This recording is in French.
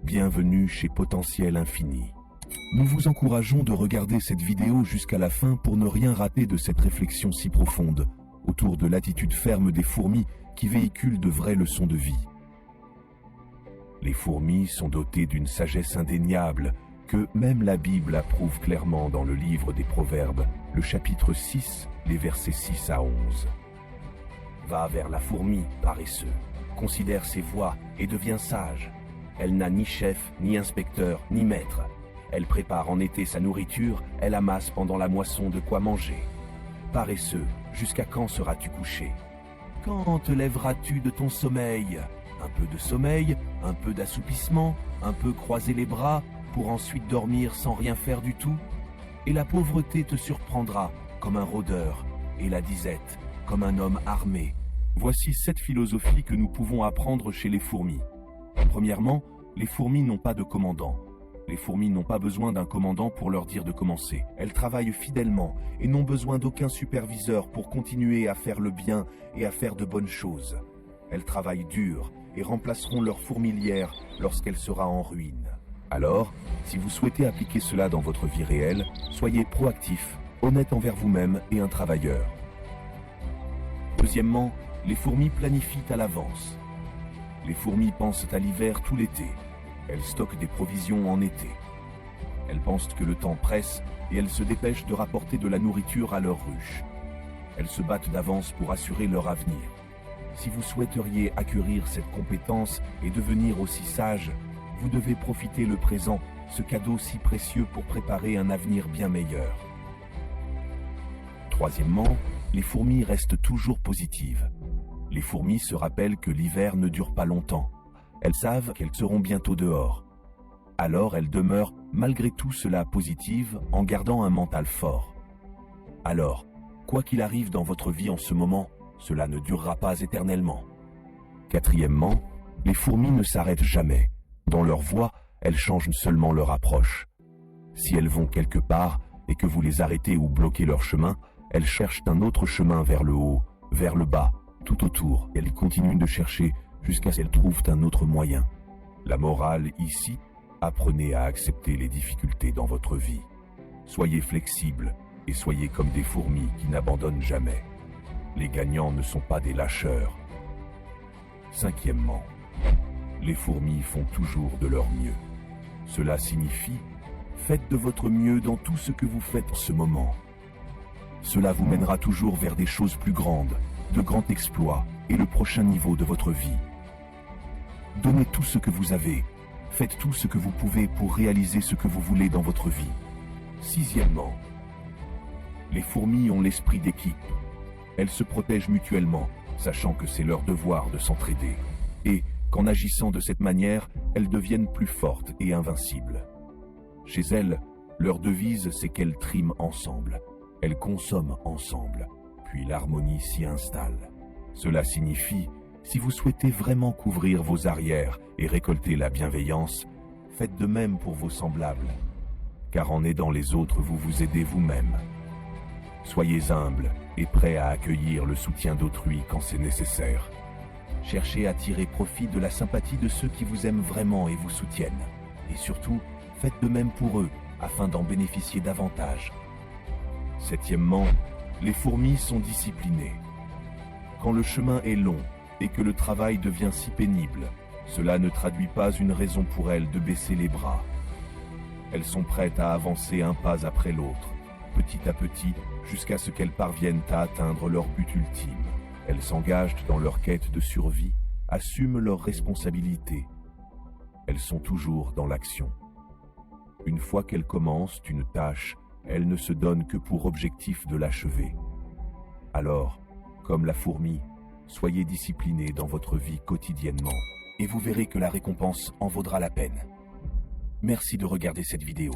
Bienvenue chez Potentiel Infini. Nous vous encourageons de regarder cette vidéo jusqu'à la fin pour ne rien rater de cette réflexion si profonde autour de l'attitude ferme des fourmis qui véhiculent de vraies leçons de vie. Les fourmis sont dotées d'une sagesse indéniable que même la Bible approuve clairement dans le livre des Proverbes, le chapitre 6, les versets 6 à 11. Va vers la fourmi, paresseux, considère ses voies et deviens sage. Elle n'a ni chef, ni inspecteur, ni maître. Elle prépare en été sa nourriture, elle amasse pendant la moisson de quoi manger. Paresseux, jusqu'à quand seras-tu couché? Quand te lèveras-tu de ton sommeil? Un peu de sommeil, un peu d'assoupissement, un peu croiser les bras, pour ensuite dormir sans rien faire du tout? Et la pauvreté te surprendra comme un rôdeur, et la disette comme un homme armé. Voici 7 philosophies que nous pouvons apprendre chez les fourmis. Premièrement, les fourmis n'ont pas de commandant. Les fourmis n'ont pas besoin d'un commandant pour leur dire de commencer. Elles travaillent fidèlement et n'ont besoin d'aucun superviseur pour continuer à faire le bien et à faire de bonnes choses. Elles travaillent dur et remplaceront leur fourmilière lorsqu'elle sera en ruine. Alors, si vous souhaitez appliquer cela dans votre vie réelle, soyez proactif, honnête envers vous-même et un travailleur. Deuxièmement, les fourmis planifient à l'avance. Les fourmis pensent à l'hiver tout l'été. Elles stockent des provisions en été. Elles pensent que le temps presse et elles se dépêchent de rapporter de la nourriture à leur ruche. Elles se battent d'avance pour assurer leur avenir. Si vous souhaiteriez acquérir cette compétence et devenir aussi sage, vous devez profiter le présent, ce cadeau si précieux pour préparer un avenir bien meilleur. Troisièmement, les fourmis restent toujours positives. Les fourmis se rappellent que l'hiver ne dure pas longtemps. Elles savent qu'elles seront bientôt dehors. Alors elles demeurent malgré tout cela positives en gardant un mental fort. Alors, quoi qu'il arrive dans votre vie en ce moment, cela ne durera pas éternellement. Quatrièmement, les fourmis ne s'arrêtent jamais. Dans leur voie, elles changent seulement leur approche. Si elles vont quelque part et que vous les arrêtez ou bloquez leur chemin, elles cherchent un autre chemin vers le haut, vers le bas, tout autour. Elles continuent de chercher jusqu'à ce qu'elles trouvent un autre moyen. La morale ici, apprenez à accepter les difficultés dans votre vie. Soyez flexibles et soyez comme des fourmis qui n'abandonnent jamais. Les gagnants ne sont pas des lâcheurs. Cinquièmement, les fourmis font toujours de leur mieux. Cela signifie, faites de votre mieux dans tout ce que vous faites en ce moment. Cela vous mènera toujours vers des choses plus grandes, de grands exploits et le prochain niveau de votre vie. Donnez tout ce que vous avez, faites tout ce que vous pouvez pour réaliser ce que vous voulez dans votre vie. Sixièmement, les fourmis ont l'esprit d'équipe. Elles se protègent mutuellement, sachant que c'est leur devoir de s'entraider, et qu'en agissant de cette manière, elles deviennent plus fortes et invincibles. Chez elles, leur devise c'est qu'elles triment ensemble, elles consomment ensemble, puis l'harmonie s'y installe. Cela signifie, si vous souhaitez vraiment couvrir vos arrières et récolter la bienveillance, faites de même pour vos semblables, car en aidant les autres, vous vous aidez vous-même. Soyez humbles et prêts à accueillir le soutien d'autrui quand c'est nécessaire. Cherchez à tirer profit de la sympathie de ceux qui vous aiment vraiment et vous soutiennent. Et surtout, faites de même pour eux, afin d'en bénéficier davantage. Septièmement, les fourmis sont disciplinées. Quand le chemin est long et que le travail devient si pénible, cela ne traduit pas une raison pour elles de baisser les bras. Elles sont prêtes à avancer un pas après l'autre, petit à petit, jusqu'à ce qu'elles parviennent à atteindre leur but ultime. Elles s'engagent dans leur quête de survie, assument leurs responsabilités. Elles sont toujours dans l'action. Une fois qu'elles commencent une tâche, elles ne se donnent que pour objectif de l'achever. Alors, comme la fourmi, soyez disciplinés dans votre vie quotidiennement, et vous verrez que la récompense en vaudra la peine. Merci de regarder cette vidéo.